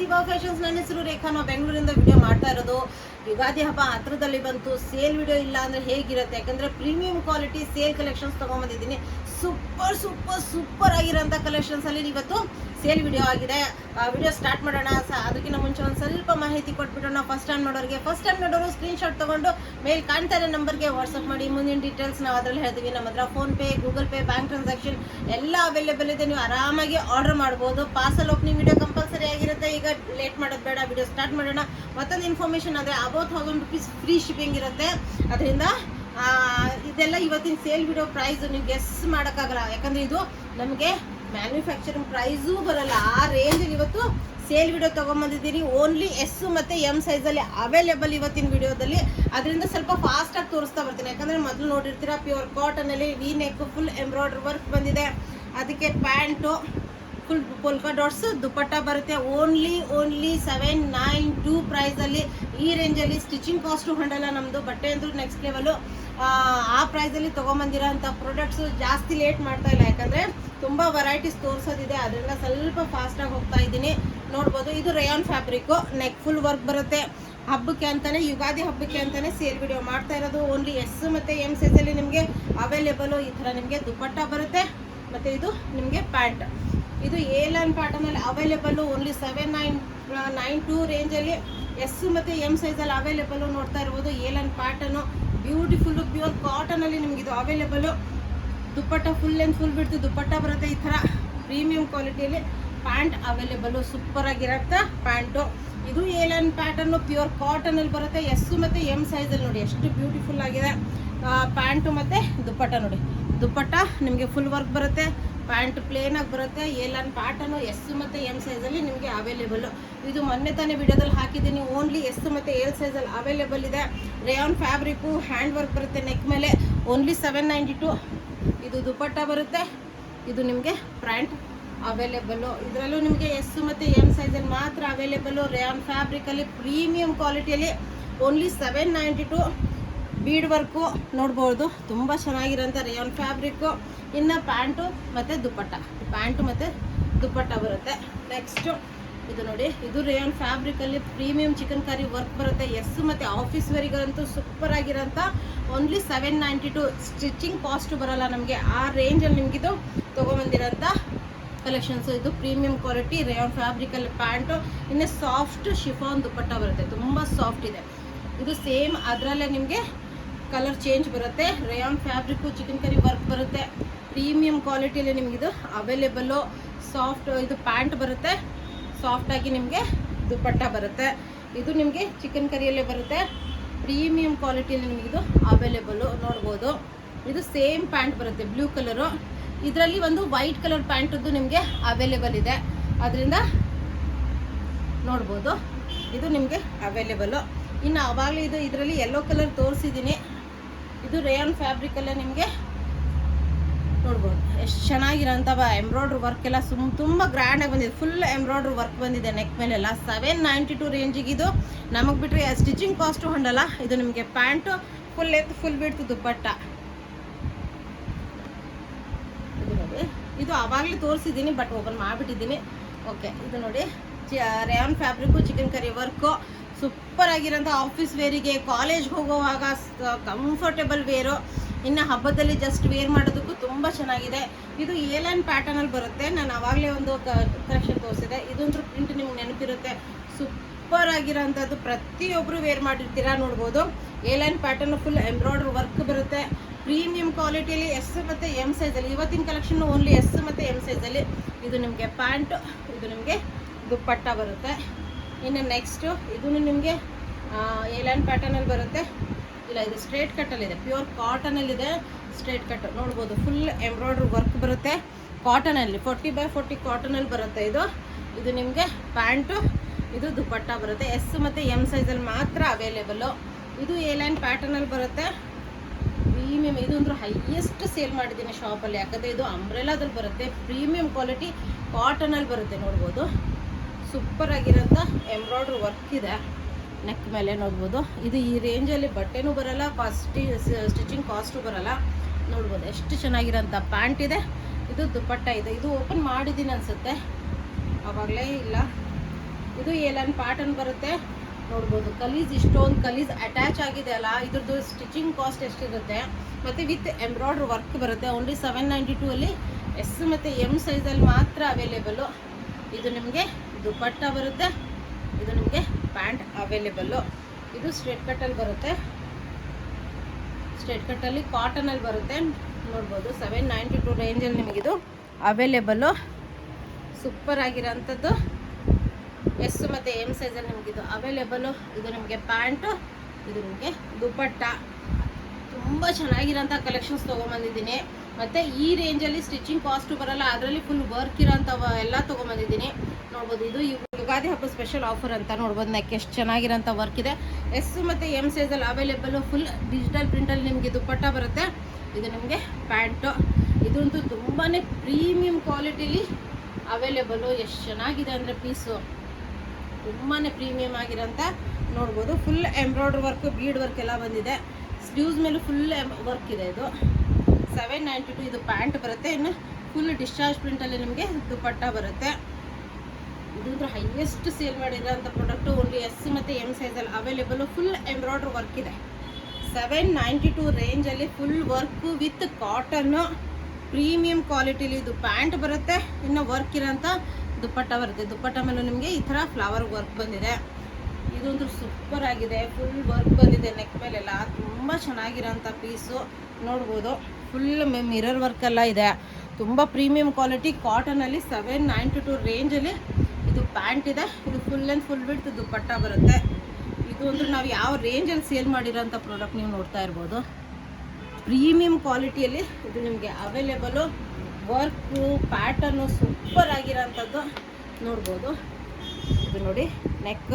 ಪ್ರತಿಭಾ fashions. ನನ್ನ ಹೆಸರು ರೇಖಾ. ನಾವು ಬೆಂಗಳೂರಿಂದ ವಿಡಿಯೋ ಮಾಡ್ತಾ ಇರೋದು. ಯುಗಾದಿ ಹಬ್ಬ ಹತ್ರದಲ್ಲಿ ಬಂತು. ಸೇಲ್ ವಿಡಿಯೋ ಇಲ್ಲ ಅಂದರೆ ಹೇಗಿರುತ್ತೆ? ಯಾಕಂದರೆ ಪ್ರೀಮಿಯಂ ಕ್ವಾಲಿಟಿ ಸೇಲ್ ಕಲೆಕ್ಷನ್ಸ್ ತೊಗೊಂಬಂದಿದ್ದೀನಿ. ಸೂಪರ್ ಸೂಪರ್ ಸೂಪರ್ ಆಗಿರೋಂಥ ಕಲೆಕ್ಷನ್ಸಲ್ಲಿ ಇವತ್ತು ಸೇಲ್ ವಿಡಿಯೋ ಆಗಿದೆ. ವಿಡಿಯೋ ಸ್ಟಾರ್ಟ್ ಮಾಡೋಣ. ಅದಕ್ಕಿಂತ ಮುಂಚೆ ಒಂದು ಸ್ವಲ್ಪ ಮಾಹಿತಿ ಕೊಟ್ಬಿಡೋಣ. ಫಸ್ಟ್ ಟೈಮ್ ನೋಡೋರು ಸ್ಕ್ರೀನ್ಶಾಟ್ ತೊಗೊಂಡು ಮೇಲೆ ಕಾಣ್ತಾ ಇರೋ ನಂಬರ್ಗೆ ವಾಟ್ಸಪ್ ಮಾಡಿ. ಮುಂದಿನ ಡೀಟೇಲ್ಸ್ ನಾವು ಅದರಲ್ಲಿ ಹೇಳ್ತೀವಿ. ನಮ್ಮ ಹತ್ರ PhonePe, Google pay, bank transaction ಎಲ್ಲ ಅವೈಲೇಬಲ್ ಇದೆ. ನೀವು ಆರಾಮಾಗಿ ಆರ್ಡರ್ ಮಾಡ್ಬೋದು. ಪಾರ್ಸಲ್ ಓಪನಿಂಗ್ ವಿಡಿಯೋ ಕಂಪಲ್ಸರಿ ಆಗಿರುತ್ತೆ. ಈಗ ಲೇಟ್ ಮಾಡೋದು ಬೇಡ, ವಿಡಿಯೋ ಸ್ಟಾರ್ಟ್ ಮಾಡೋಣ. ಮತ್ತೊಂದು ಇನ್ಫಾರ್ಮೇಷನ್ ಅಂದರೆ ₹1000 ಫ್ರೀ ಶಿಪ್ಪಿಂಗ್ ಇರುತ್ತೆ. ಅದರಿಂದ ಇದೆಲ್ಲ ಇವತ್ತಿನ ಸೇಲ್ ವಿಡಿಯೋ ಪ್ರೈಸ್ ನೀವು ಗೆಸ್ ಮಾಡೋಕ್ಕಾಗಲ್ಲ. ಯಾಕಂದರೆ ಇದು ನಮಗೆ ಮ್ಯಾನುಫ್ಯಾಕ್ಚರಿಂಗ್ ಪ್ರೈಸೂ ಬರಲ್ಲ. ಆ ರೇಂಜಲ್ಲಿ ಇವತ್ತು ಸೇಲ್ ವಿಡಿಯೋ ತೊಗೊಂಬಂದಿದ್ದೀನಿ. ಓನ್ಲಿ ಎಸ್ ಮತ್ತು ಎಮ್ ಸೈಜಲ್ಲಿ ಅವೈಲೇಬಲ್ ಇವತ್ತಿನ ವಿಡಿಯೋದಲ್ಲಿ. ಅದರಿಂದ ಸ್ವಲ್ಪ ಫಾಸ್ಟಾಗಿ ತೋರಿಸ್ತಾ ಬರ್ತೀನಿ. ಯಾಕಂದರೆ ಮೊದಲು ನೋಡಿರ್ತೀರ ಪ್ಯೂರ್ ಕಾಟನಲ್ಲಿ V neck full embroidery work ಬಂದಿದೆ. ಅದಕ್ಕೆ pant full polka dots dupatta ಬರುತ್ತೆ. ಓನ್ಲಿ 792 ಪ್ರೈಸಲ್ಲಿ. ಈ ರೇಂಜಲ್ಲಿ ಸ್ಟಿಚಿಂಗ್ ಕಾಸ್ಟು ಹೊಂಡಲ್ಲ ನಮ್ಮದು. ಬಟ್ಟೆ ಅಂದ್ರೂ ನೆಕ್ಸ್ಟ್ ಲೆವೆಲು. ಆ ಪ್ರೈಸಲ್ಲಿ ತೊಗೊಂಬಂದಿರೋ ಅಂಥ ಪ್ರಾಡಕ್ಟ್ಸು. ಜಾಸ್ತಿ ಲೇಟ್ ಮಾಡ್ತಾ ಇಲ್ಲ, ಯಾಕಂದರೆ ತುಂಬ ವೆರೈಟೀಸ್ ತೋರಿಸೋದಿದೆ. ಅದರಿಂದ ಸ್ವಲ್ಪ ಫಾಸ್ಟಾಗಿ ಹೋಗ್ತಾ ಇದ್ದೀನಿ. ನೋಡ್ಬೋದು, ಇದು rayon fabric. Neck full work ಬರುತ್ತೆ. ಹಬ್ಬಕ್ಕೆ ಅಂತಲೇ, ಯುಗಾದಿ ಹಬ್ಬಕ್ಕೆ ಅಂತಲೇ ಸೇಲ್ ವಿಡಿಯೋ ಮಾಡ್ತಾ ಇರೋದು. ಓನ್ಲಿ ಎಸ್ ಮತ್ತು ಎಮ್ ಸೈಜಲ್ಲಿ ನಿಮಗೆ ಅವೈಲೇಬಲು. ಈ ಥರ ನಿಮಗೆ ದುಪಟ್ಟ ಬರುತ್ತೆ. ಮತ್ತು ಇದು ನಿಮಗೆ ಪ್ಯಾಂಟ್. ಇದು A-line ಪ್ಯಾಟರ್ನಲ್ಲಿ ಅವೈಲೇಬಲ್ಲು. ಓನ್ಲಿ 792 ರೇಂಜಲ್ಲಿ ಎಸ್ ಮತ್ತು ಎಮ್ ಸೈಜಲ್ಲಿ ಅವೈಲೇಬಲ್ಲು. ನೋಡ್ತಾ ಇರ್ಬೋದು A-line ಪ್ಯಾಟರ್ನು. ಬ್ಯೂಟಿಫುಲ್ಲು ಪ್ಯೂರ್ ಕಾಟನಲ್ಲಿ ನಿಮಗಿದು available. Dupatta full and full width dupatta ಬರುತ್ತೆ. ಈ ಥರ ಪ್ರೀಮಿಯಂ ಕ್ವಾಲಿಟಿಯಲ್ಲಿ ಪ್ಯಾಂಟ್ ಅವೈಲೇಬಲ್ಲು. ಸೂಪರಾಗಿರುತ್ತೆ ಪ್ಯಾಂಟು. ಇದು A-line ಪ್ಯಾಟರ್ನು ಪ್ಯೂರ್ ಕಾಟನಲ್ಲಿ ಬರುತ್ತೆ. ಎಸ್ ಮತ್ತು ಎಮ್ ಸೈಜಲ್ಲಿ ನೋಡಿ ಎಷ್ಟು ಬ್ಯೂಟಿಫುಲ್ ಆಗಿದೆ ಪ್ಯಾಂಟು ಮತ್ತು ದುಪ್ಪಟ್ಟ. ನೋಡಿ ದುಪ್ಪಟ್ಟ ನಿಮಗೆ ಫುಲ್ ವರ್ಕ್ ಬರುತ್ತೆ. ಪ್ಯಾಂಟ್ ಪ್ಲೇನಾಗಿ ಬರುತ್ತೆ. A-line ಪ್ಯಾಟರ್ನು ಎಸ್ ಮತ್ತು ಎಮ್ ಸೈಜಲ್ಲಿ ನಿಮಗೆ ಅವೈಲೇಬಲ್ಲು. ಇದು ಮೊನ್ನೆ ತಾನೇ ವಿಡಿಯೋದಲ್ಲಿ ಹಾಕಿದ್ದೀನಿ. ಓನ್ಲಿ ಎಸ್ ಮತ್ತು ಎಲ್ ಸೈಜಲ್ಲಿ ಅವೈಲೇಬಲ್ ಇದೆ. ರೇಯಾನ್ ಫ್ಯಾಬ್ರಿಕ್ಕು ಹ್ಯಾಂಡ್ ವರ್ಕ್ ಬರುತ್ತೆ ನೆಕ್ ಮೇಲೆ. ಓನ್ಲಿ 792. ಇದು ದುಪಟ್ಟ ಬರುತ್ತೆ. ಇದು ನಿಮಗೆ ಪ್ಯಾಂಟ್ ಅವೈಲೇಬಲ್ಲು. ಇದರಲ್ಲೂ ನಿಮಗೆ ಎಸ್ ಮತ್ತು ಎಮ್ ಸೈಜಲ್ಲಿ ಮಾತ್ರ ಅವೈಲೇಬಲ್ಲು. ರೇಯಾನ್ ಫ್ಯಾಬ್ರಿಕಲ್ಲಿ ಪ್ರೀಮಿಯಂ ಕ್ವಾಲಿಟಿಯಲ್ಲಿ ಓನ್ಲಿ 792. ಬೀಡ್ ವರ್ಕು ನೋಡ್ಬೋದು. ತುಂಬ ಚೆನ್ನಾಗಿರೋಂಥ ರೇಯಾನ್ ಫ್ಯಾಬ್ರಿಕ್ಕು. ಇನ್ನು ಪ್ಯಾಂಟು ಮತ್ತು ದುಪಟ್ಟ ಬರುತ್ತೆ. ನೆಕ್ಸ್ಟು ಇದು ನೋಡಿ, ಇದು ರೇಯಾನ್ ಫ್ಯಾಬ್ರಿಕಲ್ಲಿ ಪ್ರೀಮಿಯಂ ಚಿಕನ್ ಕರಿ ವರ್ಕ್ ಬರುತ್ತೆ. ಎಸ್ ಮತ್ತು ಆಫೀಸ್ ವೇರಿಗಂತೂ ಸೂಪರ್ ಆಗಿರೋಂಥ ಓನ್ಲಿ 792. ಸ್ಟಿಚಿಂಗ್ ಕಾಸ್ಟು ಬರೋಲ್ಲ ನಮಗೆ. ಆ ರೇಂಜಲ್ಲಿ ನಿಮಗಿದು ತೊಗೊಂಬಂದಿರೋಂಥ ಕಲೆಕ್ಷನ್ಸು. ಇದು ಪ್ರೀಮಿಯಂ ಕ್ವಾಲಿಟಿ ರೇಯಾನ್ ಫ್ಯಾಬ್ರಿಕಲ್ಲಿ ಪ್ಯಾಂಟು. ಇನ್ನು ಸಾಫ್ಟ್ ಶಿಫಾನ್ ದುಪಟ್ಟ ಬರುತ್ತೆ. ತುಂಬ ಸಾಫ್ಟ್ ಇದೆ. ಇದು ಸೇಮ್ ಅದರಲ್ಲೇ ನಿಮಗೆ ಕಲರ್ ಚೇಂಜ್ ಬರುತ್ತೆ. Rayon fabric chikankari work ಬರುತ್ತೆ. ಪ್ರೀಮಿಯಂ ಕ್ವಾಲಿಟಿಯಲ್ಲಿ ನಿಮಗಿದು ಅವೈಲೇಬಲ್ಲು. ಸಾಫ್ಟ್ ಇದು ಪ್ಯಾಂಟ್ ಬರುತ್ತೆ. ಸಾಫ್ಟಾಗಿ ನಿಮಗೆ ದುಪಟ್ಟ ಬರುತ್ತೆ. ಇದು ನಿಮಗೆ ಚಿಕನ್ ಕರಿಯಲ್ಲೇ ಬರುತ್ತೆ. ಪ್ರೀಮಿಯಂ ಕ್ವಾಲಿಟಿಯಲ್ಲಿ ನಿಮಗಿದು ಅವೈಲೇಬಲ್ಲು. ನೋಡ್ಬೋದು, ಇದು ಸೇಮ್ ಪ್ಯಾಂಟ್ ಬರುತ್ತೆ ಬ್ಲೂ ಕಲರು. ಇದರಲ್ಲಿ ಒಂದು ವೈಟ್ ಕಲರ್ ಪ್ಯಾಂಟದ್ದು ನಿಮಗೆ ಅವೈಲೇಬಲ್ ಇದೆ. ಅದರಿಂದ ನೋಡ್ಬೋದು, ಇದು ನಿಮಗೆ ಅವೈಲೇಬಲ್ಲು. ಇನ್ನು ಆವಾಗಲೇ ಇದರಲ್ಲಿ ಯೆಲ್ಲೋ ಕಲರ್ ತೋರಿಸಿದ್ದೀನಿ. ಇದು ರೇಯಾನ್ ಫ್ಯಾಬ್ರಿಕಲ್ಲೇ ನಿಮಗೆ ನೋಡ್ಬೋದು ಎಷ್ಟು ಚೆನ್ನಾಗಿರೋಂಥ ಎಂಬ್ರಾಯ್ಡ್ರಿ ವರ್ಕ್ ಎಲ್ಲ ತುಂಬ ಗ್ರ್ಯಾಂಡಾಗಿ ಬಂದಿದೆ. ಫುಲ್ ಎಂಬ್ರಾಯ್ಡ್ರಿ ವರ್ಕ್ ಬಂದಿದೆ ನೆಕ್ ಮೇಲೆಲ್ಲ. 792 ರೇಂಜಿಗೆ ಇದು ನಮಗೆ ಬಿಟ್ಟರೆ ಸ್ಟಿಚಿಂಗ್ ಕಾಸ್ಟು ಹೊಂಡಲ್ಲ. ಇದು ನಿಮಗೆ pant full length full width ದುಪ್ಪಟ್ಟ. ಇದು ನೋಡಿ, ಇದು ಆವಾಗಲೇ ತೋರಿಸಿದ್ದೀನಿ ಬಟ್ ಓಪನ್ ಮಾಡಿಬಿಟ್ಟಿದ್ದೀನಿ. ಓಕೆ, ಇದು ನೋಡಿ rayon fabric chikankari work. Super ಆಗಿರೋಂಥ ಆಫೀಸ್ ವೇರಿಗೆ, ಕಾಲೇಜ್ಗೆ ಹೋಗೋವಾಗ ಕಂಫರ್ಟೇಬಲ್ ವೇರು. ಇನ್ನು ಹಬ್ಬದಲ್ಲಿ ಜಸ್ಟ್ ವೇರ್ ಮಾಡೋದಕ್ಕೂ ತುಂಬ ಚೆನ್ನಾಗಿದೆ. ಇದು A-line ಪ್ಯಾಟರ್ನಲ್ಲಿ ಬರುತ್ತೆ. ನಾನು ಆವಾಗಲೇ ಒಂದು ಕಲೆಕ್ಷನ್ ತೋರಿಸಿದೆ. ಇದೊಂದು ಪ್ರಿಂಟ್ ನಿಮ್ಗೆ ನೆನಪಿರುತ್ತೆ. ಸೂಪರ್ ಆಗಿರೋಂಥದ್ದು. ಪ್ರತಿಯೊಬ್ಬರು ವೇರ್ ಮಾಡಿರ್ತೀರ. ನೋಡ್ಬೋದು, A-line pattern full embroidery work ಬರುತ್ತೆ. ಪ್ರೀಮಿಯಂ ಕ್ವಾಲಿಟಿಯಲ್ಲಿ ಎಸ್ ಮತ್ತು ಎಮ್ ಸೈಜಲ್ಲಿ. ಇವತ್ತಿನ ಕಲೆಕ್ಷನ್ ಓನ್ಲಿ ಎಸ್ ಮತ್ತು ಎಮ್ ಸೈಜಲ್ಲಿ. ಇದು ನಿಮಗೆ ಪ್ಯಾಂಟು, ಇದು ನಿಮಗೆ ದುಪ್ಪಟ್ಟ ಬರುತ್ತೆ. ಇನ್ನು ನೆಕ್ಸ್ಟು ಇದೂ ನಿಮಗೆ A-line ಪ್ಯಾಟರ್ನಲ್ಲಿ ಬರುತ್ತೆ. ಇಲ್ಲ, ಇದು ಸ್ಟ್ರೇಟ್ ಕಟ್ಟಲ್ಲಿದೆ. ಪ್ಯೂರ್ ಕಾಟನಲ್ಲಿದೆ. ಸ್ಟ್ರೇಟ್ ಕಟ್ ನೋಡ್ಬೋದು. ಫುಲ್ ಎಂಬ್ರಾಯ್ಡ್ರಿ ವರ್ಕ್ ಬರುತ್ತೆ ಕಾಟನಲ್ಲಿ. 40x40 ಕಾಟನಲ್ಲಿ ಬರುತ್ತೆ. ಇದು ನಿಮಗೆ ಪ್ಯಾಂಟು, ಇದು ದುಪಟ್ಟ ಬರುತ್ತೆ. ಎಸ್ ಮತ್ತು ಎಮ್ ಸೈಜಲ್ಲಿ ಮಾತ್ರ ಅವೈಲೇಬಲ್ಲು. ಇದು A-line ಪ್ಯಾಟರ್ನಲ್ಲಿ ಬರುತ್ತೆ. ಪ್ರೀಮಿಯಂ. ಇದು ಅಂದ್ರೆ ಹೈಯೆಸ್ಟ್ ಸೇಲ್ ಮಾಡಿದ್ದೀನಿ ಶಾಪಲ್ಲಿ. ಯಾಕಂದರೆ ಇದು ಅಂಬ್ರೆಲಾದಲ್ಲಿ ಬರುತ್ತೆ. ಪ್ರೀಮಿಯಂ ಕ್ವಾಲಿಟಿ ಕಾಟನಲ್ಲಿ ಬರುತ್ತೆ. ನೋಡ್ಬೋದು, ಸೂಪರ್ ಆಗಿರೋಂಥ ಎಂಬ್ರಾಯ್ಡ್ರಿ ವರ್ಕ್ ಇದೆ ನೆಕ್ ಮೇಲೆ. ನೋಡ್ಬೋದು, ಇದು ಈ ರೇಂಜಲ್ಲಿ ಬಟ್ಟೆನೂ ಬರೋಲ್ಲ, ಸ್ಟಿಚಿಂಗ್ ಕಾಸ್ಟು ಬರೋಲ್ಲ. ನೋಡ್ಬೋದು ಎಷ್ಟು ಚೆನ್ನಾಗಿರೋಂಥ ಪ್ಯಾಂಟ್ ಇದೆ. ಇದು ದುಪಟ್ಟ ಇದೆ. ಇದು ಓಪನ್ ಮಾಡಿದ್ದೀನಿ ಅನಿಸುತ್ತೆ, ಆವಾಗಲೇ ಇಲ್ಲ ಇದು ಏಲನ್ ಪ್ಯಾಟರ್ನ್ ಬರುತ್ತೆ ನೋಡ್ಬೋದು. ಕಲೀಸ್ ಇಷ್ಟೊಂದು ಕಲೀಸ್ ಅಟ್ಯಾಚ್ ಆಗಿದೆ ಅಲ್ಲ, ಇದ್ರದ್ದು ಸ್ಟಿಚಿಂಗ್ ಕಾಸ್ಟ್ ಎಷ್ಟಿರುತ್ತೆ ಮತ್ತು ವಿತ್ ಎಂಬ್ರಾಯ್ಡ್ರಿ ವರ್ಕ್ ಬರುತ್ತೆ. ಓನ್ಲಿ 792 ಅಲ್ಲಿ ಎಸ್ ಮತ್ತು ಎಮ್ ಸೈಜಲ್ಲಿ ಮಾತ್ರ ಅವೈಲೇಬಲ್ಲು. ಇದು ನಿಮಗೆ ದುಪಟ್ಟ ಬರುತ್ತೆ, ಇದು ನಿಮಗೆ ಪ್ಯಾಂಟ್ ಅವೈಲೇಬಲ್ಲು. ಇದು ಸ್ಟ್ರೇಟ್ ಕಟ್ಟಲ್ಲಿ ಬರುತ್ತೆ, ಸ್ಟ್ರೇಟ್ ಕಟ್ಟಲ್ಲಿ ಕಾಟನಲ್ಲಿ ಬರುತ್ತೆ ನೋಡ್ಬೋದು. 792 ರೇಂಜಲ್ಲಿ ನಿಮಗಿದು ಅವೈಲೇಬಲ್ಲು. ಸೂಪರ್ ಆಗಿರೋಂಥದ್ದು ಎಸ್ ಮತ್ತು ಎಮ್ ಸೈಜಲ್ಲಿ ನಿಮಗಿದು ಅವೈಲೇಬಲ್ಲು. ಇದು ನಿಮಗೆ ಪ್ಯಾಂಟು, ಇದು ನಿಮಗೆ ದುಪಟ್ಟ. ತುಂಬ ಚೆನ್ನಾಗಿರೋಂಥ ಕಲೆಕ್ಷನ್ಸ್ ತೊಗೊಂಬಂದಿದ್ದೀನಿ. ಮತ್ತು ಈ ರೇಂಜಲ್ಲಿ ಸ್ಟಿಚಿಂಗ್ ಕಾಸ್ಟು ಬರೋಲ್ಲ, ಅದರಲ್ಲಿ ಫುಲ್ ವರ್ಕ್ ಇರೋಂಥವು ಎಲ್ಲ ತೊಗೊಂಬಂದಿದ್ದೀನಿ ನೋಡ್ಬೋದು. ಇದು ಯುಗಾದಿ ಹಬ್ಬ ಸ್ಪೆಷಲ್ ಆಫರ್ ಅಂತ ನೋಡ್ಬೋದು. ನೆಕ್ ಎಷ್ಟು ಚೆನ್ನಾಗಿರೋಂಥ ವರ್ಕ್ ಇದೆ. ಎಸ್ ಮತ್ತು ಎಮ್ ಸೈಜಲ್ಲಿ ಅವೈಲೇಬಲ್ಲು. ಫುಲ್ ಡಿಜಿಟಲ್ ಪ್ರಿಂಟಲ್ಲಿ ನಿಮಗೆ ದುಪಟ್ಟ ಬರುತ್ತೆ, ಇದು ನಿಮಗೆ ಪ್ಯಾಂಟು. ಇದಂತೂ ತುಂಬಾ ಪ್ರೀಮಿಯಂ ಕ್ವಾಲಿಟಿಲಿ ಅವೈಲೇಬಲ್ಲು. ಎಷ್ಟು ಚೆನ್ನಾಗಿದೆ ಅಂದರೆ ಪೀಸು ತುಂಬಾ ಪ್ರೀಮಿಯಮ್ ಆಗಿರೋಂಥ ನೋಡ್ಬೋದು. Full embroidery work, bead work ಎಲ್ಲ ಬಂದಿದೆ. ಸ್ಲೀವ್ಸ್ ಮೇಲೂ ಫುಲ್ ವರ್ಕ್ ಇದೆ. ಇದು 792. ಇದು ಪ್ಯಾಂಟ್ ಬರುತ್ತೆ. ಇನ್ನು ಫುಲ್ ಡಿಸ್ಚಾರ್ಜ್ ಪ್ರಿಂಟಲ್ಲಿ ನಿಮಗೆ ದುಪಟ್ಟ ಬರುತ್ತೆ. ಇದು ಹೈಯೆಸ್ಟ್ ಸೇಲ್ ಮಾಡಿರೋಂಥ ಪ್ರಾಡಕ್ಟು. ಓನ್ಲಿ ಎಸ್ ಮತ್ತು ಎಮ್ ಸೈಜಲ್ಲಿ ಅವೈಲೇಬಲ್ಲು. ಫುಲ್ ಎಂಬ್ರಾಯ್ಡ್ರಿ ವರ್ಕ್ ಇದೆ. 792 ರೇಂಜಲ್ಲಿ full work with cotton premium ಕ್ವಾಲಿಟಿಲಿ ಇದು ಪ್ಯಾಂಟ್ ಬರುತ್ತೆ. ಇನ್ನು ವರ್ಕ್ ಇರೋಂಥ ದುಪಟ್ಟ ಬರುತ್ತೆ. ದುಪಟ್ಟ ಮೇಲೂ ನಿಮಗೆ ಈ ಥರ ಫ್ಲವರ್ ವರ್ಕ್ ಬಂದಿದೆ. ಇದೊಂದು ಸೂಪರ್ ಆಗಿದೆ. ಫುಲ್ ವರ್ಕ್ ಬಂದಿದೆ ನೆಕ್ ಮೇಲೆಲ್ಲ. ತುಂಬ ಚೆನ್ನಾಗಿರೋಂಥ ಪೀಸು ನೋಡ್ಬೋದು. ಫುಲ್ ಮಿರರ್ ವರ್ಕ್ ಎಲ್ಲ ಇದೆ. ತುಂಬ ಪ್ರೀಮಿಯಂ ಕ್ವಾಲಿಟಿ ಕಾಟನಲ್ಲಿ 792 ರೇಂಜಲ್ಲಿ ಇದು ಪ್ಯಾಂಟ್ ಇದೆ. ಇದು full and full width dupatta ಬರುತ್ತೆ. ಇದು ಅಂದ್ರೆ ನಾವು ಯಾವ ರೇಂಜಲ್ಲಿ ಸೇಲ್ ಮಾಡಿರೋಂಥ ಪ್ರಾಡಕ್ಟ್ ನೀವು ನೋಡ್ತಾ ಇರ್ಬೋದು. ಪ್ರೀಮಿಯಂ ಕ್ವಾಲಿಟಿಯಲ್ಲಿ ಇದು ನಿಮಗೆ ಅವೈಲೇಬಲು. ವರ್ಕು ಪ್ಯಾಟರ್ನು ಸೂಪರ್ ಆಗಿರೋಂಥದ್ದು ನೋಡ್ಬೋದು. ಇದು ನೋಡಿ ನೆಕ್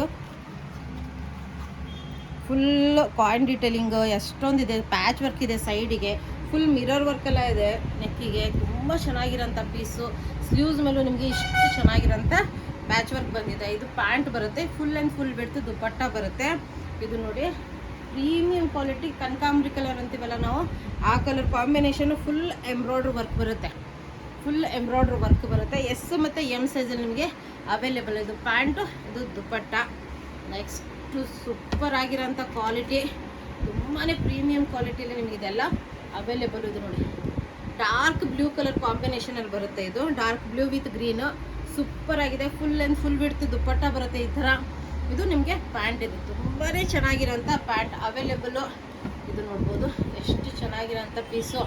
ಫುಲ್ ಕಾಯಿನ್ ಡಿಟೇಲಿಂಗ್ ಎಷ್ಟೊಂದಿದೆ. ಪ್ಯಾಚ್ ವರ್ಕ್ ಇದೆ ಸೈಡಿಗೆ. ಫುಲ್ ಮಿರರ್ ವರ್ಕ್ ಎಲ್ಲ ಇದೆ ನೆಕ್ಕಿಗೆ. ತುಂಬ ಚೆನ್ನಾಗಿರೋಂಥ ಪೀಸು. ಸ್ಲೀವ್ಸ್ ಮೇಲೂ ನಿಮಗೆ ಇಷ್ಟು ಚೆನ್ನಾಗಿರೋಂಥ ಪ್ಯಾಚ್ ವರ್ಕ್ ಬಂದಿದೆ. ಇದು ಪ್ಯಾಂಟ್ ಬರುತ್ತೆ. ಫುಲ್ ಆ್ಯಂಡ್ ಫುಲ್ ಬಿಡ್ತು ದುಪಟ್ಟ ಬರುತ್ತೆ. ಇದು ನೋಡಿ ಪ್ರೀಮಿಯಂ ಕ್ವಾಲಿಟಿ ಕನಕಾಂಬರಿ ಕಲರ್ ಅಂತೀವಲ್ಲ ನಾವು, ಆ colour combination. Full embroidery work ಬರುತ್ತೆ. ಫುಲ್ ಎಂಬ್ರಾಯ್ಡ್ರಿ ವರ್ಕ್ ಬರುತ್ತೆ. ಎಸ್ ಮತ್ತು ಎಮ್ ಸೈಜಲ್ಲಿ ನಿಮಗೆ ಅವೈಲೇಬಲ್. ಇದು ಪ್ಯಾಂಟು, ಇದು ದುಪಟ್ಟ. ನೆಕ್ಸ್ಟು ಸೂಪರ್ ಆಗಿರೋಂಥ ಕ್ವಾಲಿಟಿ, ತುಂಬಾ ಪ್ರೀಮಿಯಂ ಕ್ವಾಲಿಟಿಯಲ್ಲಿ ನಿಮಗೆ ಇದೆಲ್ಲ ಅವೈಲೇಬಲ್. ಇದು ನೋಡಿ ಡಾರ್ಕ್ ಬ್ಲೂ ಕಲರ್ ಕಾಂಬಿನೇಷನಲ್ಲಿ ಬರುತ್ತೆ. ಇದು dark blue with green super ಆಗಿದೆ. Full and full width dupatta ಬರುತ್ತೆ ಈ ಥರ. ಇದು ನಿಮಗೆ ಪ್ಯಾಂಟ್. ಇದು ತುಂಬಾ ಚೆನ್ನಾಗಿರೋಂಥ ಪ್ಯಾಂಟ್ ಅವೈಲೇಬಲ್ಲು. ಇದು ನೋಡ್ಬೋದು ಎಷ್ಟು ಚೆನ್ನಾಗಿರೋಂಥ ಪೀಸು.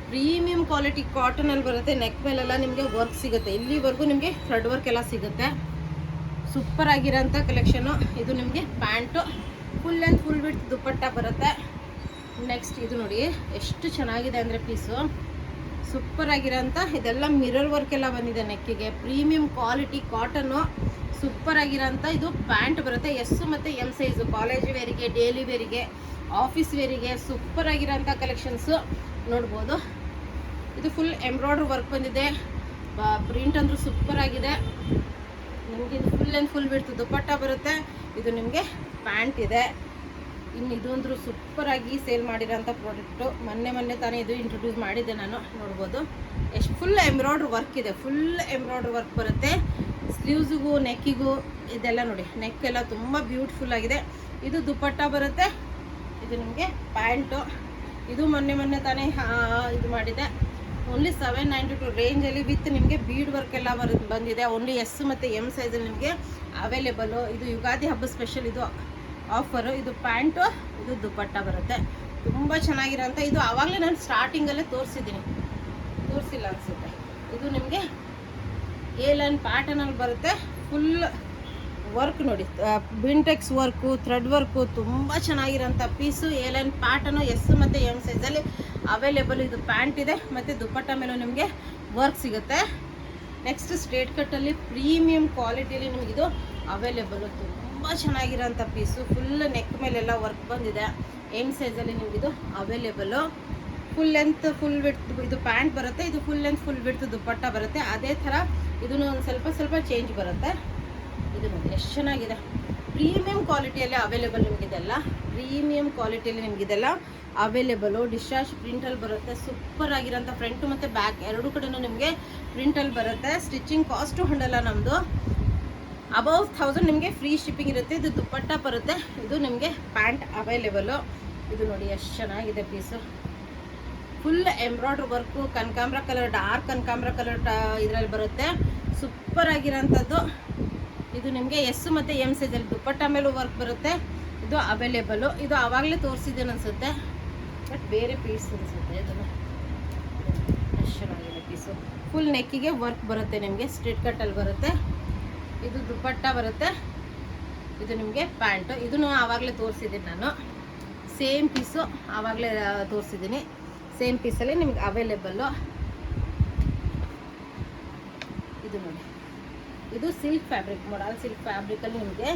ಪ್ರೀಮಿಯಂ ಕ್ವಾಲಿಟಿ ಕಾಟನಲ್ಲಿ ಬರುತ್ತೆ. ನೆಕ್ ಮೇಲೆಲ್ಲ ನಿಮಗೆ ವರ್ಕ್ ಸಿಗುತ್ತೆ. ಇಲ್ಲಿವರೆಗೂ ನಿಮಗೆ ಥ್ರೆಡ್ ವರ್ಕ್ ಎಲ್ಲ ಸಿಗುತ್ತೆ. ಸೂಪರ್ ಆಗಿರೋಂಥ ಕಲೆಕ್ಷನು. ಇದು ನಿಮಗೆ pant. Full and full width dupatta ಬರುತ್ತೆ. ನೆಕ್ಸ್ಟ್ ಇದು ನೋಡಿ ಎಷ್ಟು ಚೆನ್ನಾಗಿದೆ ಅಂದರೆ ಪೀಸು. ಸೂಪರ್ ಆಗಿರೋಂಥ ಇದೆಲ್ಲ ಮಿರರ್ ವರ್ಕ್ ಎಲ್ಲ ಬಂದಿದೆ ನೆಕ್ಕಿಗೆ. Premium quality cotton. ಸೂಪರ್ ಆಗಿರೋಂಥ ಇದು ಪ್ಯಾಂಟ್ ಬರುತ್ತೆ. ಎಸ್ ಮತ್ತು ಎಮ್ ಸೈಜು. ಕಾಲೇಜ್ ವೇರಿಗೆ, ಡೈಲಿ ವೇರಿಗೆ, ಆಫೀಸ್ ವೇರಿಗೆ ಸೂಪರ್ ಆಗಿರೋಂಥ ಕಲೆಕ್ಷನ್ಸು ನೋಡ್ಬೋದು. ಇದು ಫುಲ್ ಎಂಬ್ರಾಯ್ಡ್ರಿ ವರ್ಕ್ ಬಂದಿದೆ. ಪ್ರಿಂಟ್ ಅಂದರೂ ಸೂಪರ್ ಆಗಿದೆ. ನಿಮಗೆ ಇದು ಫುಲ್ ಆ್ಯಂಡ್ ಫುಲ್ ಬಿಡ್ತು ದುಪಟ್ಟ ಬರುತ್ತೆ. ಇದು ನಿಮಗೆ ಪ್ಯಾಂಟ್ ಇದೆ. ಇನ್ನು ಇದು ಅಂದರೂ ಸೂಪರಾಗಿ ಸೇಲ್ ಮಾಡಿರೋಂಥ ಪ್ರಾಡಕ್ಟು. ಮೊನ್ನೆ ತಾನೇ ಇದು ಇಂಟ್ರೊಡ್ಯೂಸ್ ಮಾಡಿದ್ದೆ ನಾನು. ನೋಡ್ಬೋದು ಎಷ್ಟು ಫುಲ್ ಎಂಬ್ರಾಯ್ಡ್ರಿ ವರ್ಕ್ ಇದೆ. ಫುಲ್ ಎಂಬ್ರಾಯ್ಡ್ರಿ ವರ್ಕ್ ಬರುತ್ತೆ. ಸ್ಲೀವ್ಸಿಗೂ ನೆಕ್ಕಿಗೂ ಇದೆಲ್ಲ ನೋಡಿ. ನೆಕ್ ಎಲ್ಲ ತುಂಬ ಬ್ಯೂಟಿಫುಲ್ ಆಗಿದೆ. ಇದು ದುಪಟ್ಟ ಬರುತ್ತೆ. ಇದು ನಿಮಗೆ ಪ್ಯಾಂಟು. ಇದು ಮೊನ್ನೆ ತಾನೇ ಇದು ಮಾಡಿದೆ. ಓನ್ಲಿ 792 ರೇಂಜಲ್ಲಿ ವಿತ್ ನಿಮಗೆ ಬೀಡ್ ವರ್ಕ್ ಎಲ್ಲ ಬಂದಿದೆ. ಓನ್ಲಿ ಎಸ್ ಮತ್ತು ಎಮ್ ಸೈಜಲ್ಲಿ ನಿಮಗೆ ಅವೈಲೇಬಲು. ಇದು ಯುಗಾದಿ ಹಬ್ಬ ಸ್ಪೆಷಲ್ ಇದು ಆಫರು. ಇದು ಪ್ಯಾಂಟು, ಇದು ದುಪಟ್ಟ ಬರುತ್ತೆ. ತುಂಬ ಚೆನ್ನಾಗಿರೋಂಥ ಇದು ಆವಾಗಲೇ ನಾನು ಸ್ಟಾರ್ಟಿಂಗಲ್ಲೇ ತೋರಿಸಿದ್ದೀನಿ, ತೋರಿಸಿಲ್ಲ ಅನಿಸುತ್ತೆ. ಇದು ನಿಮಗೆ ಏಲನ್ ಪ್ಯಾಟರ್ನಲ್ಲಿ ಬರುತ್ತೆ. ಫುಲ್ ವರ್ಕ್ ನೋಡಿ, ಬಿಂಟೆಕ್ಸ್ ವರ್ಕು, ಥ್ರೆಡ್ ವರ್ಕು ತುಂಬ ಚೆನ್ನಾಗಿರೋಂಥ ಪೀಸು. ಏಲನ್ ಪ್ಯಾಟರ್ನು ಎಸ್ ಮತ್ತು ಎಮ್ ಸೈಜಲ್ಲಿ ಅವೈಲೇಬಲ್. ಇದು ಪ್ಯಾಂಟ್ ಇದೆ ಮತ್ತು ದುಪಟ್ಟ ಮೇಲೂ ನಿಮಗೆ ವರ್ಕ್ ಸಿಗುತ್ತೆ. ನೆಕ್ಸ್ಟ್ ಸ್ಟ್ರೇಟ್ ಕಟ್ಟಲ್ಲಿ ಪ್ರೀಮಿಯಂ ಕ್ವಾಲಿಟಿಯಲ್ಲಿ ನಿಮಗಿದು ಅವೈಲೇಬಲು. ತುಂಬ ಚೆನ್ನಾಗಿರೋಂಥ ಪೀಸು. ಫುಲ್ ನೆಕ್ ಮೇಲೆಲ್ಲ ವರ್ಕ್ ಬಂದಿದೆ. ಎಮ್ ಸೈಜಲ್ಲಿ ನಿಮಗಿದು available. Full length full width ಇದು ಪ್ಯಾಂಟ್ ಬರುತ್ತೆ. ಇದು full length full width dupatta ಬರುತ್ತೆ. ಅದೇ ಥರ ಇದನ್ನು ಒಂದು ಸ್ವಲ್ಪ ಚೇಂಜ್ ಬರುತ್ತೆ. ಇದು ನೋಡಿ ಎಷ್ಟು ಚೆನ್ನಾಗಿದೆ. ಪ್ರೀಮಿಯಂ ಕ್ವಾಲಿಟಿಯಲ್ಲಿ ಅವೈಲೇಬಲ್ ನಿಮಗಿದೆಲ್ಲ. ಪ್ರೀಮಿಯಂ ಕ್ವಾಲಿಟಿಯಲ್ಲಿ ನಿಮಗಿದೆಲ್ಲ ಅವೈಲೇಬಲು. ಡಿಸ್ಚಾರ್ಜ್ ಪ್ರಿಂಟಲ್ಲಿ ಬರುತ್ತೆ. ಸೂಪರ್ ಆಗಿರೋಂಥ ಫ್ರಂಟು ಮತ್ತು ಬ್ಯಾಕ್ ಎರಡು ಕಡೆಯೂ ನಿಮಗೆ ಪ್ರಿಂಟಲ್ಲಿ ಬರುತ್ತೆ. ಸ್ಟಿಚಿಂಗ್ ಕಾಸ್ಟು ಹೊಂಡಲ್ಲ ನಮ್ಮದು. ಅಬೌವ್ 1000 ನಿಮಗೆ ಫ್ರೀ ಶಿಪ್ಪಿಂಗ್ ಇರುತ್ತೆ. ಇದು ದುಪ್ಪಟ್ಟ ಬರುತ್ತೆ. ಇದು ನಿಮಗೆ ಪ್ಯಾಂಟ್ ಅವೈಲೇಬಲು. ಇದು ನೋಡಿ ಎಷ್ಟು ಚೆನ್ನಾಗಿದೆ ಪೀಸು. ಫುಲ್ ಎಂಬ್ರಾಯ್ಡ್ರಿ ವರ್ಕು, ಕನಕಾಂಬ್ರ ಕಲರ್, ಡಾರ್ಕ್ ಕನಕಾಂಬ್ರ ಕಲರ್ ಇದರಲ್ಲಿ ಬರುತ್ತೆ. ಸೂಪರ್ ಆಗಿರೋಂಥದ್ದು. ಇದು ನಿಮಗೆ ಎಸ್ ಮತ್ತು ಎಮ್ ಸೈಜಲ್ಲಿ ದುಪ್ಪಟ್ಟ ಮೇಲೂ ವರ್ಕ್ ಬರುತ್ತೆ. ಇದು ಅವೈಲೇಬಲು. ಇದು ಆವಾಗಲೇ ತೋರಿಸಿದ್ದೇನೆ ಅನಿಸುತ್ತೆ, ಬಟ್ ಬೇರೆ ಪೀಸ್ ಅನಿಸುತ್ತೆ. ಇದನ್ನು ಎಷ್ಟು ಚೆನ್ನಾಗಿದೆ ಪೀಸು. ಫುಲ್ ನೆಕ್ಕಿಗೆ ವರ್ಕ್ ಬರುತ್ತೆ ನಿಮಗೆ, ಸ್ಟ್ರೇಟ್ ಕಟ್ಟಲ್ಲಿ ಬರುತ್ತೆ. ಇದು ದುಪ್ಪಟ್ಟ ಬರುತ್ತೆ. ಇದು ನಿಮಗೆ ಪ್ಯಾಂಟು. ಇದನ್ನು ಆವಾಗಲೇ ತೋರಿಸಿದ್ದೀನಿ ನಾನು. ಸೇಮ್ ಪೀಸು ಆವಾಗಲೇ ತೋರಿಸಿದ್ದೀನಿ. ಸೇಮ್ ಪೀಸಲ್ಲಿ ನಿಮ್ಗೆ ಅವೈಲೇಬಲ್ಲು. ಇದು ನೋಡಿ, ಇದು ಸಿಲ್ಕ್ ಫ್ಯಾಬ್ರಿಕ್, ಮಾಡಲ್ ಸಿಲ್ಕ್ ಫ್ಯಾಬ್ರಿಕಲ್ಲಿ ನಿಮಗೆ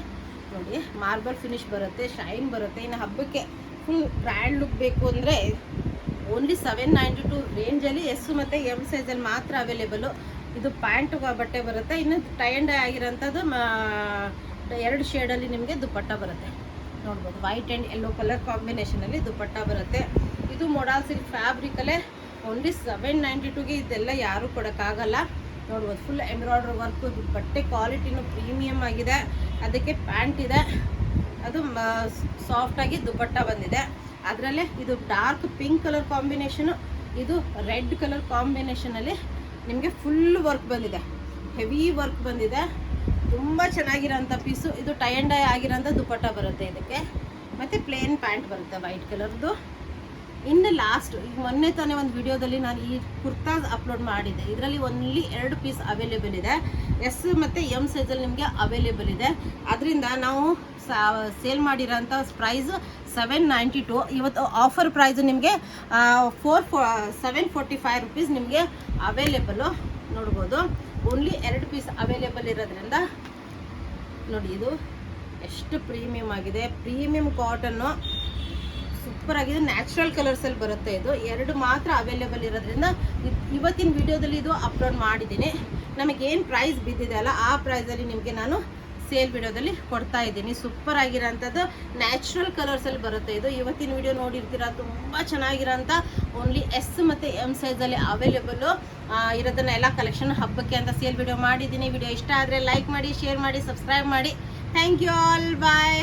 ನೋಡಿ ಮಾರ್ಬಲ್ ಫಿನಿಶ್ ಬರುತ್ತೆ, ಶೈನ್ ಬರುತ್ತೆ. ಇನ್ನು ಹಬ್ಬಕ್ಕೆ ಫುಲ್ ಬ್ರ್ಯಾಂಡ್ ಲುಕ್ ಬೇಕು ಅಂದರೆ ಓನ್ಲಿ 792 ರೇಂಜಲ್ಲಿ ಎಸ್ ಮತ್ತು ಎಮ್ ಸೈಜಲ್ಲಿ ಮಾತ್ರ ಅವೈಲೇಬಲು. ಇದು ಪ್ಯಾಂಟ್ ಬಟ್ಟೆ ಬರುತ್ತೆ. ಇನ್ನು ಟೈ ಆ್ಯಂಡ್ ಡೈ ಆಗಿರೋಂಥದ್ದು 2 ಶೇಡಲ್ಲಿ ನಿಮಗೆ ದುಪ್ಪಟ್ಟ ಬರುತ್ತೆ. ನೋಡ್ಬೋದು, ವೈಟ್ ಆ್ಯಂಡ್ ಯೆಲ್ಲೋ ಕಲರ್ ಕಾಂಬಿನೇಷನಲ್ಲಿ ದುಪ್ಪಟ್ಟ ಬರುತ್ತೆ. ಇದು ಮೊಡಾಲ್ ಸಿಲ್ಕ್ ಫ್ಯಾಬ್ರಿಕಲ್ಲೇ ಓನ್ಲಿ 792ಗೆ ಇದೆಲ್ಲ ಯಾರೂ ಕೊಡೋಕ್ಕಾಗಲ್ಲ. ನೋಡ್ಬೋದು, ಫುಲ್ ಎಂಬ್ರಾಯ್ಡ್ರಿ ವರ್ಕು, ಬಟ್ಟೆ ಕ್ವಾಲಿಟಿನೂ ಪ್ರೀಮಿಯಮ್ ಆಗಿದೆ. ಅದಕ್ಕೆ ಪ್ಯಾಂಟ್ ಇದೆ, ಅದು ಸಾಫ್ಟಾಗಿ ದುಪ್ಪಟ್ಟ ಬಂದಿದೆ. ಅದರಲ್ಲೇ ಇದು ಡಾರ್ಕ್ ಪಿಂಕ್ ಕಲರ್ ಕಾಂಬಿನೇಷನು, ಇದು ರೆಡ್ ಕಲರ್ ಕಾಂಬಿನೇಷನಲ್ಲಿ ನಿಮಗೆ ಫುಲ್ ವರ್ಕ್ ಬಂದಿದೆ, ಹೆವಿ ವರ್ಕ್ ಬಂದಿದೆ. ತುಂಬ ಚೆನ್ನಾಗಿರೋಂಥ ಪೀಸು. ಇದು ಟೈ ಆ್ಯಂಡ್ ಡೈ ಆಗಿರೋಂಥ ದುಪ್ಪಟ್ಟ ಬರುತ್ತೆ ಇದಕ್ಕೆ, ಮತ್ತು ಪ್ಲೇನ್ ಪ್ಯಾಂಟ್ ಬರುತ್ತೆ ವೈಟ್ ಕಲರ್ದು. ಇನ್ನು ಲಾಸ್ಟ್, ಈಗ ಮೊನ್ನೆ ತಾನೇ ಒಂದು ವಿಡಿಯೋದಲ್ಲಿ ನಾನು ಈ ಕುರ್ತಾಸ್ ಅಪ್ಲೋಡ್ ಮಾಡಿದ್ದೆ. ಇದರಲ್ಲಿ ಓನ್ಲಿ 2 ಪೀಸ್ ಅವೈಲೇಬಲ್ ಇದೆ. ಎಸ್ ಮತ್ತು ಎಮ್ ಸೈಜಲ್ಲಿ ನಿಮಗೆ ಅವೈಲೇಬಲ್ ಇದೆ. ಅದರಿಂದ ನಾವು ಸೇಲ್ ಮಾಡಿರೋಂಥ ಪ್ರೈಸು 792. ಇವತ್ತು ಆಫರ್ ಪ್ರೈಸು ನಿಮಗೆ 745 ರುಪೀಸ್ ನಿಮಗೆ ಅವೈಲೇಬಲು. ನೋಡ್ಬೋದು, ಓನ್ಲಿ 2 ಪೀಸ್ ಅವೈಲೇಬಲ್ ಇರೋದ್ರಿಂದ ನೋಡಿ ಇದು ಎಷ್ಟು ಪ್ರೀಮಿಯಮ್ ಆಗಿದೆ. ಪ್ರೀಮಿಯಮ್ ಕಾಟನ್ನು ಸೂಪರ್ ಆಗಿದೆ. ನ್ಯಾಚುರಲ್ ಕಲರ್ಸಲ್ಲಿ ಬರುತ್ತೆ. ಇದು 2 ಮಾತ್ರ ಅವೈಲೇಬಲ್ ಇರೋದ್ರಿಂದ ಇವತ್ತಿನ ವಿಡಿಯೋದಲ್ಲಿ ಇದು ಅಪ್ಲೋಡ್ ಮಾಡಿದ್ದೀನಿ. ನಮಗೇನು ಪ್ರೈಸ್ ಬಿದ್ದಿದೆ ಅಲ್ಲ, ಆ ಪ್ರೈಸಲ್ಲಿ ನಿಮಗೆ ನಾನು ಸೇಲ್ ವಿಡಿಯೋದಲ್ಲಿ ಕೊಡ್ತಾ ಇದ್ದೀನಿ. ಸೂಪರ್ ಆಗಿರೋಂಥದ್ದು ನ್ಯಾಚುರಲ್ ಕಲರ್ಸಲ್ಲಿ ಬರುತ್ತೆ. ಇದು ಇವತ್ತಿನ ವಿಡಿಯೋ ನೋಡಿರ್ತೀರ, ತುಂಬ ಚೆನ್ನಾಗಿರೋಂಥ ಓನ್ಲಿ ಎಸ್ ಮತ್ತು ಎಮ್ ಸೈಜಲ್ಲಿ ಅವೈಲೇಬಲ್ಲು ಇರೋದನ್ನ ಎಲ್ಲ ಕಲೆಕ್ಷನ್ ಹಬ್ಬಕ್ಕೆ ಅಂತ ಸೇಲ್ ವಿಡಿಯೋ ಮಾಡಿದ್ದೀನಿ. ವಿಡಿಯೋ ಇಷ್ಟ ಆದರೆ ಲೈಕ್ ಮಾಡಿ, ಶೇರ್ ಮಾಡಿ, ಸಬ್ಸ್ಕ್ರೈಬ್ ಮಾಡಿ. Thank you all, bye.